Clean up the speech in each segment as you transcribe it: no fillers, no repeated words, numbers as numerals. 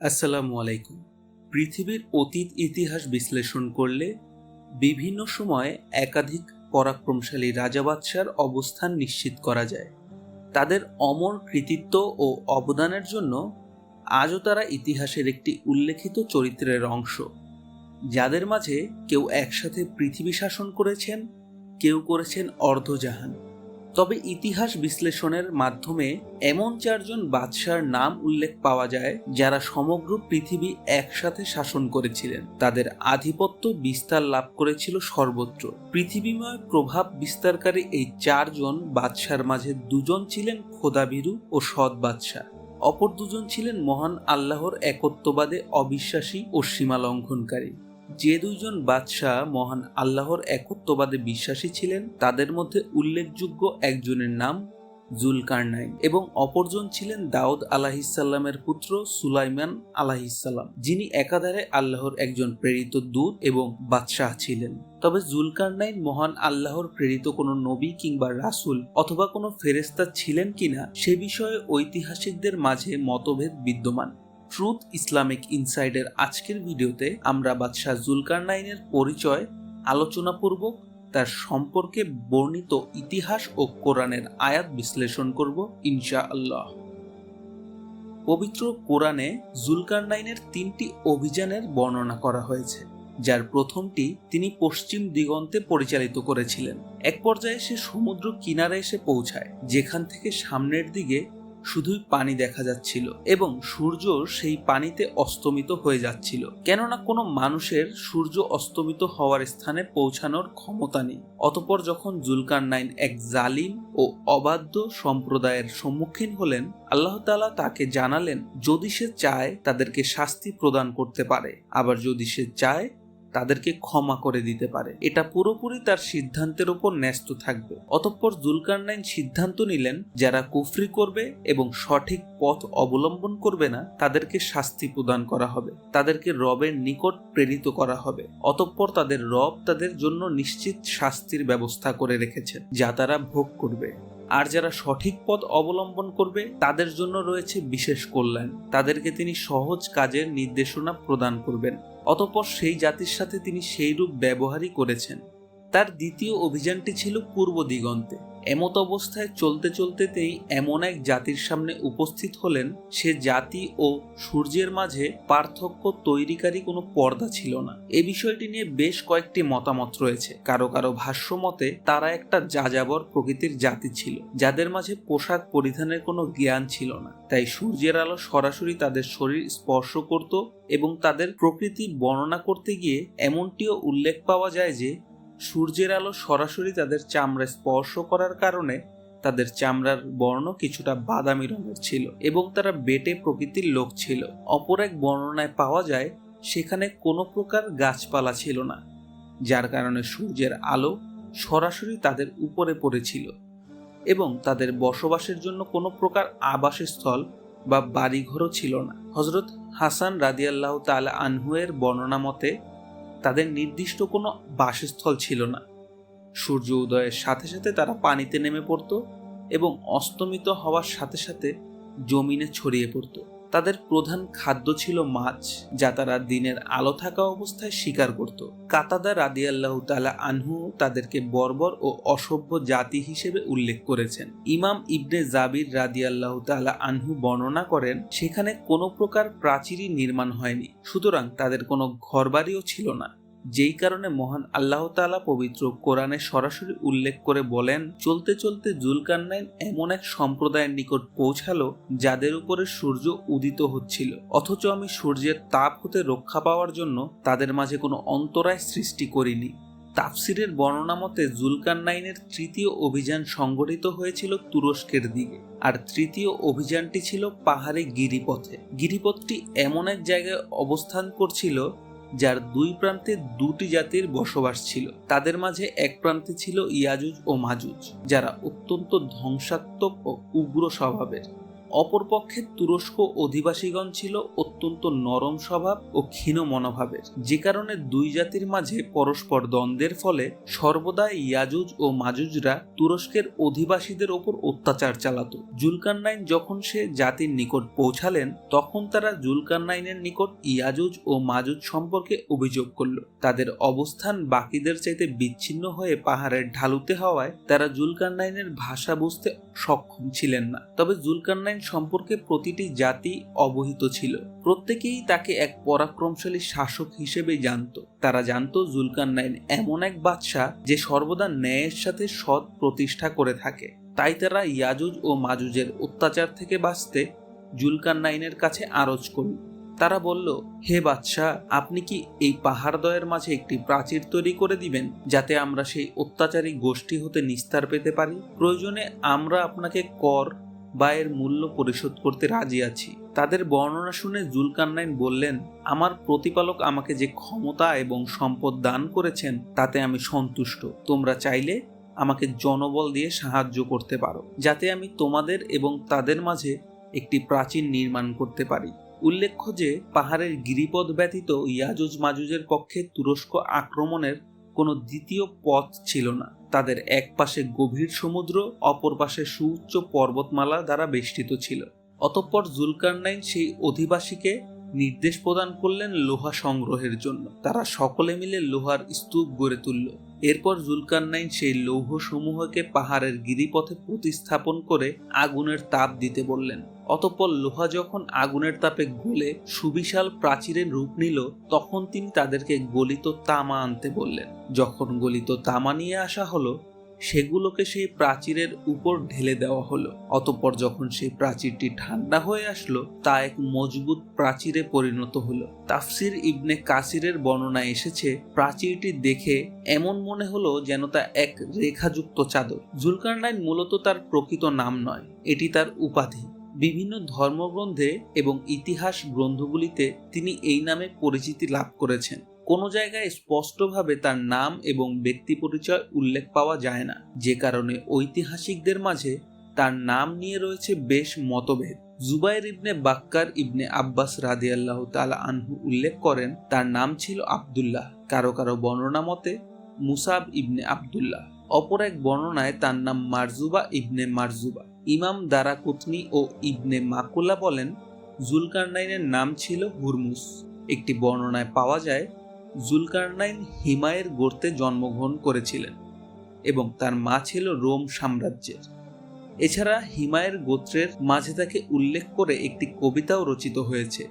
আসসালামু আলাইকুম। পৃথিবীর অতীত ইতিহাস বিশ্লেষণ করলে বিভিন্ন সময়ে একাধিক পরাক্রমশালী রাজা বাদশার অবস্থান নিশ্চিত করা যায়। তাদের অমর কৃতিত্ব ও অবদানের জন্য আজও তারা ইতিহাসের একটি উল্লেখিত চরিত্রের অংশ, যাদের মাঝে কেউ একসাথে পৃথিবী শাসন করেছেন, কেউ করেছেন অর্ধজাহান। তবে ইতিহাস বিশ্লেষণের মাধ্যমে এমন চারজন বাদশার নাম উল্লেখ পাওয়া যায় যারা সমগ্র পৃথিবী একসাথে শাসন করেছিলেন। তাদের আধিপত্য বিস্তার লাভ করেছিল সর্বত্র। পৃথিবীময় প্রভাব বিস্তারকারী এই চারজন বাদশার মাঝে দুজন ছিলেন খোদাভীরু ও সৎ বাদশা, অপর দুজন ছিলেন মহান আল্লাহর একত্ববাদে অবিশ্বাসী ও সীমা লঙ্ঘনকারী। যে দুইজন বাদশাহ মহান আল্লাহর একত্ববাদে বিশ্বাসী ছিলেন তাদের মধ্যে উল্লেখযোগ্য একজনের নাম জুলকারনাইন এবং অপরজন ছিলেন দাউদ আলাহিসাল্লামের পুত্র সুলাইমান আলাহিসাল্লাম, যিনি একাধারে আল্লাহর একজন প্রেরিত দূত এবং বাদশাহ ছিলেন। তবে জুলকারনাইন মহান আল্লাহর প্রেরিত কোনো নবী কিংবা রাসূল অথবা কোনো ফেরেশতা ছিলেন কিনা সে বিষয়ে ঐতিহাসিকদের মাঝে মতভেদ বিদ্যমান। ট্রুথ ইসলামিক ইনসাইডের আজকের ভিডিওতে আমরা বাদশাহ জুলকারনাইনের পরিচয় আলোচনাপূর্বক তার সম্পর্কে বর্ণিত ইতিহাস ও কোরআনের আয়াত বিশ্লেষণ করব ইনশাআল্লাহ। পবিত্র কোরআনে জুলকারনাইনের 3টি অভিযানের বর্ণনা করা হয়েছে, যার প্রথমটি তিনি পশ্চিম দিগন্তে পরিচালিত করেছিলেন। এক পর্যায়ে সে সমুদ্র কিনারে এসে পৌঁছায়, যেখান থেকে সামনের দিকে শুধুই পানি দেখা যাচ্ছিল এবং সূর্য সেই পানিতে অস্তমিত হয়ে যাচ্ছিল, কেননা কোনো মানুষের সূর্য অস্তমিত হওয়ার স্থানে পৌঁছানোর ক্ষমতা নেই। অতঃপর যখন জুলকারনাইন এক জালিম ও অবাধ্য সম্প্রদায়ের সম্মুখীন হলেন, আল্লাহ তাআলা তাকে জানালেন যদি সে চায় তাদেরকে শাস্তি প্রদান করতে পারে, আবার যদি সে চায় তাদেরকে ক্ষমা করে দিতে পারে। এটা পুরোপুরি তার সিদ্ধান্তের উপর ন্যস্ত থাকবে। অতঃপর জুলকারনাইন সিদ্ধান্ত নিলেন যারা কুফরি করবে এবং সঠিক পথ অবলম্বন করবে না তাদেরকে শাস্তি প্রদান করা হবে, তাদেরকে রবের নিকট প্রেরিত করা হবে। অতঃপর তাদের রব তাদের জন্য নিশ্চিত শাস্তির ব্যবস্থা করে রেখেছেন, যা তারা ভোগ করবে। আর যারা সঠিক পথ অবলম্বন করবে তাদের জন্য রয়েছে বিশেষ কল্যাণ, তাদেরকে তিনি সহজ কাজের নির্দেশনা প্রদান করবেন। অতঃপর সেই জাতির সাথে তিনি সেইরূপ ব্যবহারই করেছেন। তার দ্বিতীয় অভিযানটি ছিল পূর্ব দিগন্তে। এমত অবস্থায় চলতে চলতেই এমন এক জাতির সামনে উপস্থিত হলেন, সে জাতি ও সূর্যের মাঝে পার্থক্য তৈরিকারী কোনো পর্দা ছিল না। এ বিষয়টি নিয়ে বেশ কয়েকটি মতামত রয়েছে। কারো কারো ভাষ্য মতে তারা একটা যাযাবর প্রকৃতির জাতি ছিল, যাদের মাঝে পোশাক পরিধানের কোনো জ্ঞান ছিল না, তাই সূর্যের আলো সরাসরি তাদের শরীর স্পর্শ করত এবং তাদের প্রকৃতি বর্ণনা করতে গিয়ে এমনটিও উল্লেখ পাওয়া যায় যে সূর্যের আলো সরাসরি তাদের চামড়া স্পর্শ করার কারণে তাদের চামড়ার বর্ণ কিছুটা বাদামি রঙের ছিল এবং তারা বেটে প্রকৃতির লোক ছিল। অপর এক বর্ণনায় পাওয়া যায় সেখানে কোনো প্রকার গাছপালা ছিল না, যার কারণে সূর্যের আলো সরাসরি তাদের উপরে পড়েছিল এবং তাদের বসবাসের জন্য কোনো প্রকার আবাসস্থল বা বাড়িঘরও ছিল না। হযরত হাসান রাদিয়াল্লাহু তাআলা আনহু এর বর্ণনা মতে তাদের নির্দিষ্ট কোনো বাসস্থল ছিল না। সূর্য উদয়ের সাথে সাথে তারা পানিতে নেমে পড়ত এবং অস্তমিত হওয়ার সাথে সাথে জমিনে ছড়িয়ে পড়ত। তাদের প্রধান খাদ্য ছিল মাছ, যা তারা দিনের আলো থাকা অবস্থায় শিকার করত। কাতাদা রাদিয়াল্লাহু তাআলা আনহু তাদেরকে বর্বর ও অসভ্য জাতি হিসেবে উল্লেখ করেছেন। ইমাম ইবনে জাবির রাদিয়াল্লাহু তাআলা আনহু বর্ণনা করেন সেখানে কোনো প্রকার প্রাচীরই নির্মাণ হয়নি, সুতরাং তাদের কোনো ঘরবাড়িও ছিল না। যেই কারণে মহান আল্লাহ তাআলা পবিত্র কোরআনে সরাসরি উল্লেখ করে বলেন, চলতে চলতে জুলকারনাইন এমন এক সম্প্রদায়ের নিকট পৌঁছালো যাদের উপরে সূর্য উদিত হচ্ছিল, অথচ আমি সূর্যের তাপ হতে রক্ষা পাওয়ার জন্য তাদের মাঝে কোনো অন্তরায় সৃষ্টি করিনি। তাফসিরের বর্ণনা মতে জুলকারনাইনের তৃতীয় অভিযান সংগঠিত হয়েছিল তুরস্কের দিকে, আর তৃতীয় অভিযানটি ছিল পাহাড়ে গিরিপথে। গিরিপথটি এমন এক জায়গায় অবস্থান করছিল যার দুই প্রান্তে দুটি জাতির বসবাস ছিল। তাদের মাঝে এক প্রান্তে ছিল ইয়াজুজ ও মাজুজ, যারা অত্যন্ত ধ্বংসাত্মক ও উগ্র স্বভাবের। অপরপক্ষে তুরস্ক অধিবাসীগণ ছিল অত্যন্ত নরম স্বভাব ও ক্ষীণ মনোভাবের, যে কারণে দুই জাতির মাঝে পরস্পর দ্বন্দ্বের ফলে সর্বদা ইয়াজুজ ও মাজুজরা তুরস্কের অধিবাসীদের ওপর অত্যাচার চালাত। জুলকারনাইন যখন সে জাতির নিকট পৌঁছালেন তখন তারা জুলকারনাইনের নিকট ইয়াজুজ ও মাজুজ সম্পর্কে অভিযোগ করল। তাদের অবস্থান বাকিদের চাইতে বিচ্ছিন্ন হয়ে পাহাড়ের ঢালুতে হওয়ায় তারা জুলকারনাইনের ভাষা বুঝতে সক্ষম ছিলেন না। তবে জুলকারনাইন সম্পর্কে প্রতিটি জাতি অবহিত ছিল। প্রত্যেকেই তাকে এক পরাক্রমশালী শাসক হিসেবে জানত। তারা জানত জুলকারনাইন এমন এক বাদশাহ যে সর্বদা ন্যায়ের সাথে সৎ প্রতিষ্ঠা করে থাকে। তাই তারা ইয়াজুজ ও মাজুজের অত্যাচার থেকে বাঁচতে জুলকারনাইনের কাছে আরজ করল। তারা বলল, হে বাদশাহ, আপনি কি এই পাহাড়দ্বয়ের মাঝে একটি প্রাচীর তৈরি করে দিবেন যাতে আমরা সেই অত্যাচারী গোষ্ঠী হতে নিস্তার পেতে পারি? প্রয়োজনে আমরা আপনাকে কর বা এর মূল্য পরিশোধ করতে রাজি আছি। তাদের বর্ণনা শুনে জুলকারনাইন বললেন, আমার প্রতিপালক আমাকে যে ক্ষমতা এবং সম্পদ দান করেছেন তাতে আমি সন্তুষ্ট। তোমরা চাইলে আমাকে জনবল দিয়ে সাহায্য করতে পারো যাতে আমি তোমাদের এবং তাদের মাঝে একটি প্রাচীর নির্মাণ করতে পারি। উল্লেখ্য যে পাহাড়ের গিরিপথ ব্যতীত ইয়াজুজ মাজুজের পক্ষে তুরস্ক আক্রমণের কোনো দ্বিতীয় পথ ছিল না। তাদের এক পাশে গভীর সমুদ্র, অপর পাশে সুউচ্চ পর্বতমালা দ্বারা বেষ্টিত ছিল। অতঃপর জুলকারনাইন সেই অধিবাসীকে নির্দেশ প্রদান করলেন লোহা সংগ্রহের জন্য। তারা সকলে মিলে লোহার স্তূপ গড়ে তুলল। এরপর জুলকারনাইন সেই লৌহ সমূহকে পাহাড়ের গিরিপথে প্রতিস্থাপন করে আগুনের তাপ দিতে বললেন। অতঃপর লোহা যখন আগুনের তাপে গলে সুবিশাল প্রাচীরের রূপ নিল তখন তিনি তাদেরকে গলিত তামা আনতে বললেন। যখন গলিত তামা নিয়ে আসা হলো সেগুলোকে সেই প্রাচীরের উপর ঢেলে দেওয়া হলো। অতঃপর যখন সেই প্রাচীরটি ঠান্ডা হয়ে আসলো তা এক মজবুত প্রাচীরে পরিণত হলো। তাফসির ইবনে কাসিরের বর্ণনায় এসেছে, প্রাচীরটি দেখে এমন মনে হলো যেন তা এক রেখাযুক্ত চাদর। জুলকারনাইন মূলত তার প্রকৃত নাম নয়, এটি তার উপাধি। বিভিন্ন ধর্মগ্রন্থে এবং ইতিহাস গ্রন্থগুলিতে তিনি এই নামে পরিচিতি লাভ করেছেন। কোনো জায়গায় স্পষ্টভাবে তার নাম এবং ব্যক্তি পরিচয় উল্লেখ পাওয়া যায় না, যে কারণে ঐতিহাসিকদের মাঝে তার নাম নিয়ে রয়েছে বেশ মতভেদ। জুবাইর ইবনে বাক্কার ইবনে আব্বাস রাদিয়াল্লাহু তাআলা আনহু উল্লেখ করেন তার নাম ছিল আব্দুল্লাহ। কারো কারো বর্ণনা মতে মুসাব ইবনে আব্দুল্লাহ। অপর এক বর্ণনায় তার নাম মারজুবা ইবনে মারজুবা। ইমাম দারাকুতনি ও ইবনে মাকুলা বলেন জুলকারনাইনের নাম ছিল হুরমুস। একটি বর্ণনায় পাওয়া যায় জুলকারনাইন হিমায়ের গোত্রে জন্মগ্রহণ করেছিলেন এবং তার মা ছিল রোম সাম্রাজ্যের। এছাড়া হিমায়ের গোত্রের মাঝে তাকে উল্লেখ করে একটি কবিতাও রচিত হয়েছে।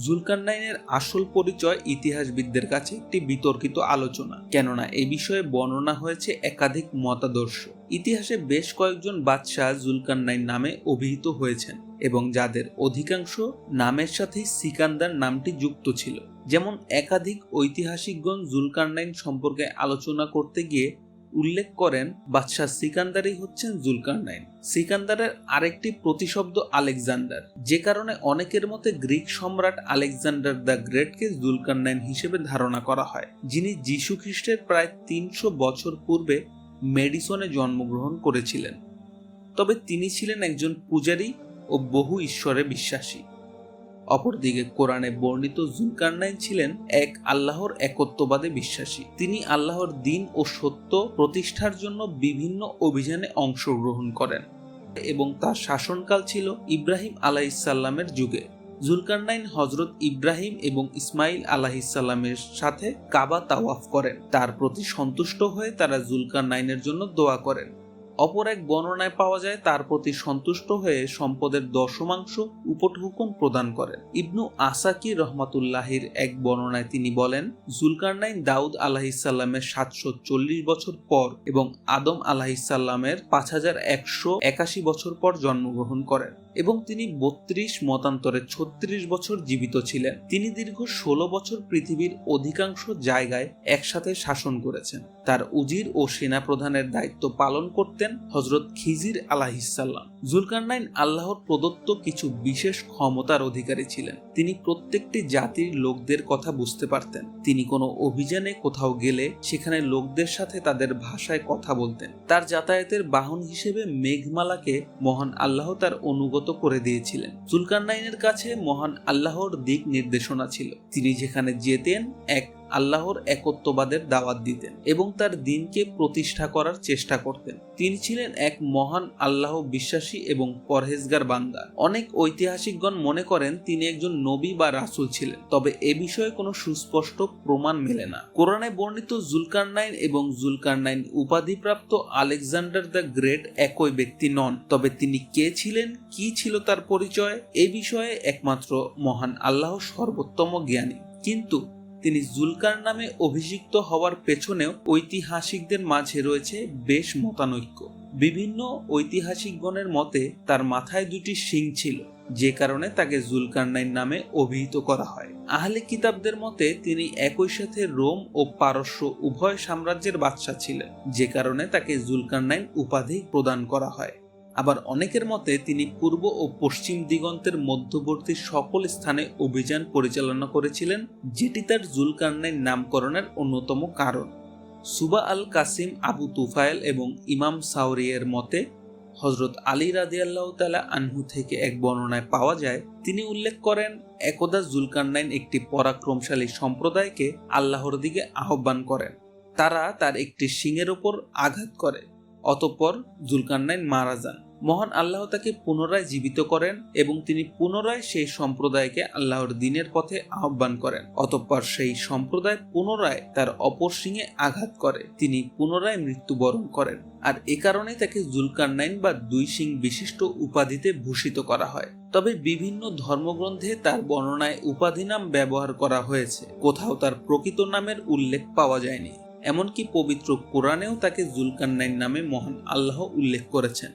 জুলকারনাইনের আসল পরিচয় ইতিহাসবিদদের কাছে একটি বিতর্কিত আলোচনা, কেননা এ বিষয়ে বর্ণনা হয়েছে একাধিক মতাদর্শ। ইতিহাসে বেশ কয়েকজন বাদশাহ জুলকারনাইন নামে অভিহিত হয়েছেন এবং যাদের অধিকাংশ নামের সাথে সিকান্দার নামটি যুক্ত ছিল। যেমন একাধিক ঐতিহাসিকগণ জুলকারনাইন সম্পর্কে আলোচনা করতে গিয়ে উল্লেখ করেন বাদশাহ সিকান্দারই হচ্ছেন জুলকারনাইন। সিকান্দারের আরেকটি প্রতিশব্দ আলেকজান্ডার, যে কারণে অনেকের মতে গ্রিক সম্রাট আলেকজান্ডার দ্য গ্রেটকে জুলকারনাইন হিসেবে ধারণা করা হয়, যিনি যীশু খ্রিস্টের প্রায় 300 বছর পূর্বে মেডিসনে জন্মগ্রহণ করেছিলেন। তবে তিনি ছিলেন একজন পূজারী ও বহু ঈশ্বরে বিশ্বাসী। অপরদিকে কোরআনে বর্ণিত জুলকারনাইন ছিলেন এক আল্লাহর একত্ববাদে বিশ্বাসী। তিনি আল্লাহর দ্বীন ও সত্য প্রতিষ্ঠার জন্য বিভিন্ন অভিযানে অংশগ্রহণ করেন এবং তার শাসনকাল ছিল ইব্রাহিম আলাইহিসসালামের যুগে। জুলকারনাইন হযরত ইব্রাহিম এবং ইসমাইল আলাইহিসসালামের সাথে কাবা তাওয়াফ করেন। তার প্রতি সন্তুষ্ট হয়ে তারা জুলকারনাইনের জন্য দোয়া করেন। অপর এক বর্ণনায় পাওয়া যায় তার প্রতি সন্তুষ্ট হয়ে সম্পদের দশমাংশ উপঢৌকন প্রদান করেন। ইবনু আসাকির রহমাতুল্লাহির এক বর্ণনায় তিনি বলেন জুলকারনাইন দাউদ আলাইহিসসালামের 740 বছর পর এবং আদম আলাইহিসসালামের 5181 বছর পর জন্মগ্রহণ করেন এবং তিনি 32 মতান্তরে 36 বছর জীবিত ছিলেন। তিনি দীর্ঘ 16 বছর পৃথিবীর অধিকাংশ জায়গায় একসাথে শাসন করেছেন। তার উজির ও সেনাপ্রধানের দায়িত্ব পালন করতেন হযরত খিজির আলাইহিসসালাম। জুলকারনাইন আল্লাহর প্রদত্ত কিছু বিশেষ ক্ষমতার অধিকারী ছিলেন। তিনি প্রত্যেকটি জাতির লোকদের কথা বুঝতে পারতেন। তিনি কোনো অভিযানে কোথাও গেলে সেখানে লোকদের সাথে তাদের ভাষায় কথা বলতেন। তার যাতায়াতের বাহন হিসেবে মেঘমালাকে মহান আল্লাহ তার অনুগত করে দিয়েছিলেন। জুলকারনাইনের কাছে মহান আল্লাহর দিক নির্দেশনা ছিল। তিনি যেখানে যেতেন এক আল্লাহর একত্ববাদের দাওয়াত দিতেন এবং তার দিনকে প্রতিষ্ঠা করার চেষ্টা করতেন। তিনি ছিলেন এক মহান আল্লাহ বিশ্বাসী এবং পরহেজগার বান্দা। অনেক ঐতিহাসিকগণ মনে করেন তিনি একজন নবী বা রাসূল ছিলেন, তবে এ বিষয়ে কোনো সুস্পষ্ট প্রমাণ মেলে না। কোরআনে বর্ণিত জুলকারনাইন এবং জুলকারনাইন উপাধিপ্রাপ্ত আলেকজান্ডার দ্য গ্রেট একই ব্যক্তি নন, তবে তিনি কে ছিলেন, কি ছিল তার পরিচয়, এ বিষয়ে একমাত্র মহান আল্লাহ সর্বোত্তম জ্ঞানী। কিন্তু তিনি জুলকার নামে অভিষিক্ত হওয়ার পেছনেও ঐতিহাসিকদের মাঝে রয়েছে বেশ মতানৈক্য। বিভিন্ন ঐতিহাসিকগণের মতে তার মাথায় দুটি শিং ছিল, যে কারণে তাকে জুলকারনাইন নামে অভিহিত করা হয়। আহলে কিতাবদের মতে তিনি একই সাথে রোম ও পারস্য উভয় সাম্রাজ্যের বাদশা ছিলেন, যে কারণে তাকে জুলকারনাইন উপাধি প্রদান করা হয়। আবার অনেকের মতে তিনি পূর্ব ও পশ্চিম দিগন্তের মধ্যবর্তী সকল স্থানে অভিযান পরিচালনা করেছিলেন, যেটি তার জুলকারনাইন নামকরণের অন্যতম কারণ। সুবা আল কাসিম, আবু তুফাইল এবং ইমাম সাওরিয়ের মতে হযরত আলী রাদিয়াল্লাহু তাআলা আনহু থেকে এক বর্ণনায় পাওয়া যায়, তিনি উল্লেখ করেন, একদা জুলকারনাইন একটি পরাক্রমশালী সম্প্রদায়কে আল্লাহর দিকে আহ্বান করেন। তারা তার একটি শিংয়ের উপর আঘাত করে। অতঃপর জুলকারনাইন মারা যান। মহান আল্লাহ তাকে পুনরায় জীবিত করেন এবং তিনি পুনরায় সেই সম্প্রদায়কে আল্লাহর দ্বীনের পথে আহ্বান করেন। অতঃপর সেই সম্প্রদায় পুনরায় তার অপর শিংয়ে আঘাত করে। তিনি পুনরায় মৃত্যুবরণ করেন। আর এ কারণেই তাকে জুলকারনাইন বা দুই শিং বিশিষ্ট উপাধিতে ভূষিত করা হয়। তবে বিভিন্ন ধর্মগ্রন্থে তার বর্ণনায় উপাধি নাম ব্যবহার করা হয়েছে, কোথাও তার প্রকৃত নামের উল্লেখ পাওয়া যায়নি। এমনকি পবিত্র কোরআনেও তাকে জুলকারনাইন নামে মহান আল্লাহ উল্লেখ করেছেন।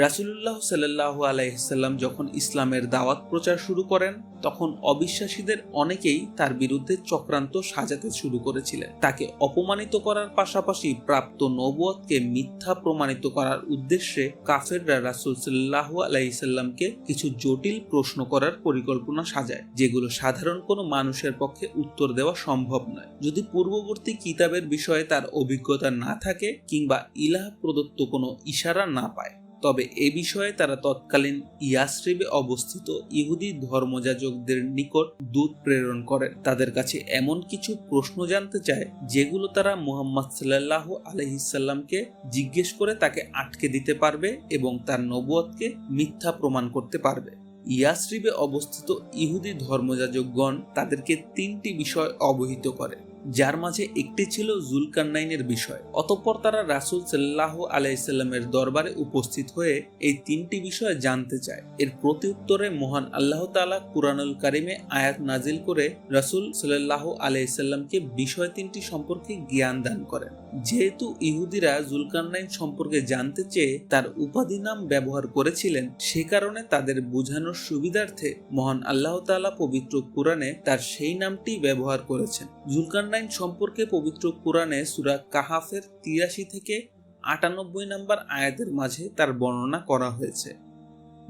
রাসূলুল্লাহ সাল্লাল্লাহু আলাইহি সাল্লাম যখন ইসলামের দাওয়াত প্রচার শুরু করেন, তখন অবিশ্বাসীদের অনেকেই তার বিরুদ্ধে চক্রান্ত সাজাতে শুরু করেছিলেন। তাকে অপমানিত করার পাশাপাশি প্রাপ্ত নবুয়তকে মিথ্যা প্রমাণিত করার উদ্দেশ্যে কাফেররা রাসূল সাল্লাল্লাহু আলাইহি সাল্লামকে কিছু জটিল প্রশ্ন করার পরিকল্পনা সাজায়, যেগুলো সাধারণ কোনো মানুষের পক্ষে উত্তর দেওয়া সম্ভব নয়। যদি পূর্ববর্তী কিতাবের বিষয়ে তার অভিজ্ঞতা না থাকে কিংবা ইলাহ প্রদত্ত কোনো ইশারা না পায়, তবে এ বিষয়ে তারা তৎকালীন ইয়াসরিবে অবস্থিত ইহুদি ধর্মযাজকদের নিকট দূত প্রেরণ করেন। তাদের কাছে এমন কিছু প্রশ্ন জানতে চায় যেগুলো তারা মুহাম্মদ সাল্লাল্লাহু আলাইহি সাল্লামকে জিজ্ঞেস করে তাকে আটকে দিতে পারবে এবং তার নবুয়তকে মিথ্যা প্রমাণ করতে পারবে। ইয়াসরিবে অবস্থিত ইহুদি ধর্মযাজকগণ তাদেরকে তিনটি বিষয় অবহিত করে, যার মাঝে একটি ছিল জুলকারনাইনের বিষয়। অতঃপর তারা রাসূল সাল্লাল্লাহু আলাইহি সাল্লামের দরবারে উপস্থিত হয়ে এই তিনটি বিষয় জানতে চায়। এর প্রত্যুত্তরে মহান আল্লাহ তাআলা কুরআনুল কারীমে আয়াত নাজিল করে রাসূল সাল্লাল্লাহু আলাইহি সাল্লামকে বিষয় তিনটি সম্পর্কে জ্ঞান দান করেন। যেহেতু ইহুদিরা জুলকারনাইন সম্পর্কে জানতে চেয়ে তার উপাধি নাম ব্যবহার করেছিলেন, সে কারণে তাদের বোঝানোর সুবিধার্থে মহান আল্লাহ তাআলা পবিত্র কুরআনে তার সেই নামটি ব্যবহার করেছেন। জুলকারনাইন সম্পর্কে পবিত্র কুরআনে সূরা কাহাফের ৮৩ থেকে ৯৮ নম্বর আয়াতের মাঝে তার বর্ণনা করা হয়েছে।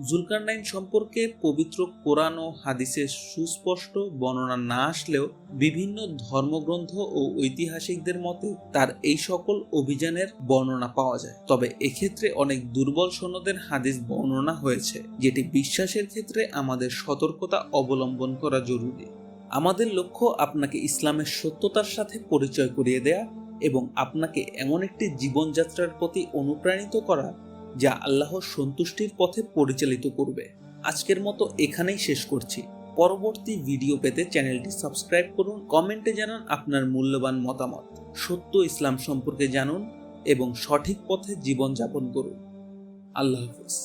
জুলকারনাইন সম্পর্কে পবিত্র কোরআন ও হাদিসের সুস্পষ্ট বর্ণনা না আসলেও বিভিন্ন ধর্মগ্রন্থ ও ঐতিহাসিকদের মতে তার এই সকল অভিযানের বর্ণনা পাওয়া যায়। তবে এক্ষেত্রে অনেক দুর্বল সনদের হাদিস বর্ণনা হয়েছে, যেটি বিশ্বাসের ক্ষেত্রে আমাদের সতর্কতা অবলম্বন করা জরুরি। আমাদের লক্ষ্য আপনাকে ইসলামের সত্যতার সাথে পরিচয় করিয়ে দেয়া এবং আপনাকে এমন একটি জীবনযাত্রার প্রতি অনুপ্রাণিত করা যা আল্লাহর সন্তুষ্টির পথে পরিচালিত করবে। আজকের মতো এখানেই শেষ করছি। পরবর্তী ভিডিও পেতে চ্যানেলটি সাবস্ক্রাইব করুন, কমেন্টে জানান আপনার মূল্যবান মতামত। সত্য ইসলাম সম্পর্কে জানুন এবং সঠিক পথে জীবনযাপন করুন। আল্লাহ হাফেজ।